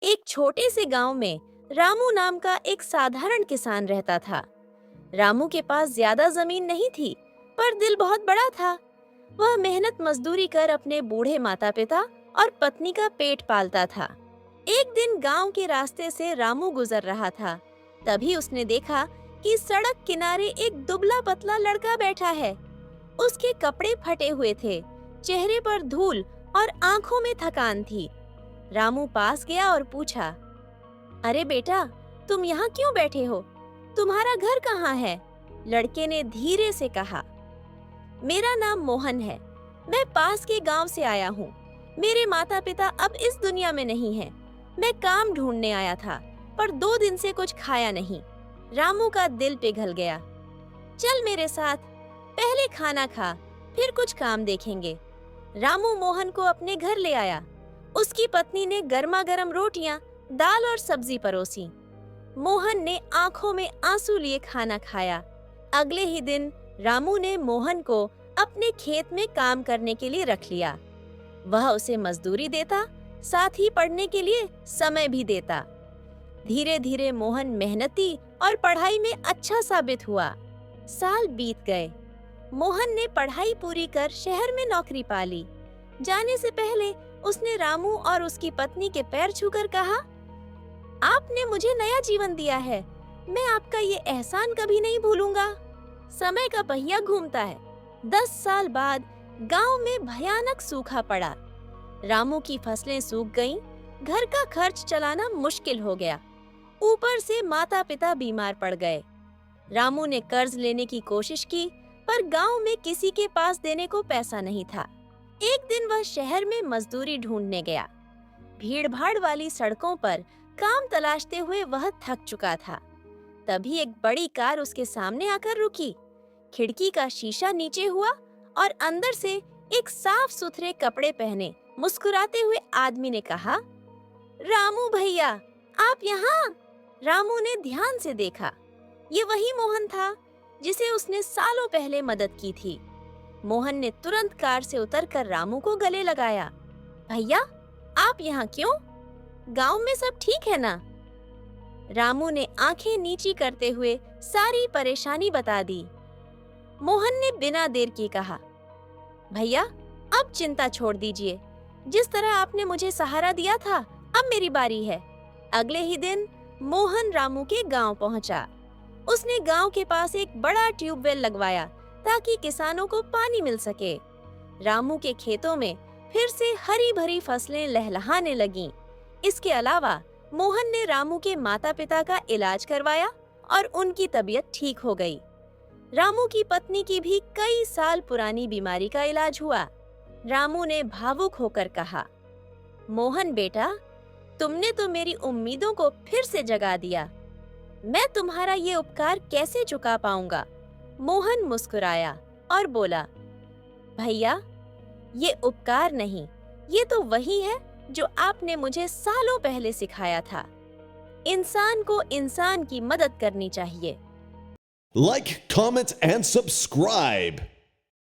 एक छोटे से गांव में रामू नाम का एक साधारण किसान रहता था। रामू के पास ज्यादा जमीन नहीं थी, पर दिल बहुत बड़ा था। वह मेहनत मजदूरी कर अपने बूढ़े माता पिता और पत्नी का पेट पालता था। एक दिन गांव के रास्ते से रामू गुजर रहा था। तभी उसने देखा कि सड़क किनारे एक दुबला पतला लड़का बैठा है। उसके कपड़े फटे हुए थे, चेहरे पर धूल और आंखों में थकान थी। रामू पास गया और पूछा, अरे बेटा, तुम यहाँ क्यों बैठे हो? तुम्हारा घर कहाँ है? लड़के ने धीरे से कहा, मेरा नाम मोहन है। मैं पास के गांव से आया हूँ। मेरे माता पिता अब इस दुनिया में नहीं हैं। मैं काम ढूंढने आया था, पर 2 दिन से कुछ खाया नहीं। रामू का दिल पिघल गया। चल मेरे साथ, पहले खाना खा, फिर कुछ काम देखेंगे। रामू मोहन को अपने घर ले आया। उसकी पत्नी ने गर्मा गर्म रोटियां, दाल और सब्जी परोसी। मोहन ने आंखों में आंसू लिए खाना खाया। अगले ही दिन रामू ने मोहन को अपने खेत में काम करने के लिए रख लिया। वह उसे मजदूरी देता, साथ ही पढ़ने के लिए समय भी देता। धीरे धीरे मोहन मेहनती और पढ़ाई में अच्छा साबित हुआ। साल बीत गए। मोहन ने पढ़ाई पूरी कर शहर में नौकरी पा ली। जाने से पहले उसने रामू और उसकी पत्नी के पैर छूकर कहा, आपने मुझे नया जीवन दिया है। मैं आपका ये एहसान कभी नहीं भूलूंगा। समय का पहिया घूमता है। 10 साल बाद गांव में भयानक सूखा पड़ा। रामू की फसलें सूख गईं, घर का खर्च चलाना मुश्किल हो गया। ऊपर से माता पिता बीमार पड़ गए। रामू ने कर्ज लेने की कोशिश की, पर गांव में किसी के पास देने को पैसा नहीं था। एक दिन वह शहर में मजदूरी ढूंढने गया। भीड़-भाड़ वाली सड़कों पर काम तलाशते हुए वह थक चुका था। तभी एक बड़ी कार उसके सामने आकर रुकी। खिड़की का शीशा नीचे हुआ और अंदर से एक साफ सुथरे कपड़े पहने मुस्कुराते हुए आदमी ने कहा, रामू भैया, आप यहाँ? रामू ने ध्यान से देखा। ये वही मोहन था जिसे उसने सालों पहले मदद की थी। मोहन ने तुरंत कार से उतरकर रामू को गले लगाया। भैया, आप यहाँ क्यों? गांव में सब ठीक है ना? रामू ने आंखें नीची करते हुए सारी परेशानी बता दी। मोहन ने बिना देर किए कहा, भैया, अब चिंता छोड़ दीजिए। जिस तरह आपने मुझे सहारा दिया था, अब मेरी बारी है। अगले ही दिन मोहन रामू के गांव पहुंचा। उसने गांव के पास एक बड़ा ट्यूबवेल लगवाया ताकि किसानों को पानी मिल सके। रामू के खेतों में फिर से हरी भरी फसलें लहलहाने लगीं। इसके अलावा मोहन ने रामू के माता पिता का इलाज करवाया और उनकी तबीयत ठीक हो गई। रामू की पत्नी की भी कई साल पुरानी बीमारी का इलाज हुआ। रामू ने भावुक होकर कहा, मोहन बेटा, तुमने तो मेरी उम्मीदों को फिर से जगा दिया। मैं तुम्हारा ये उपकार कैसे चुका पाऊंगा? मोहन मुस्कुराया और बोला, भैया, ये उपकार नहीं, ये तो वही है जो आपने मुझे सालों पहले सिखाया था। इंसान को इंसान की मदद करनी चाहिए। Like, comment, and subscribe.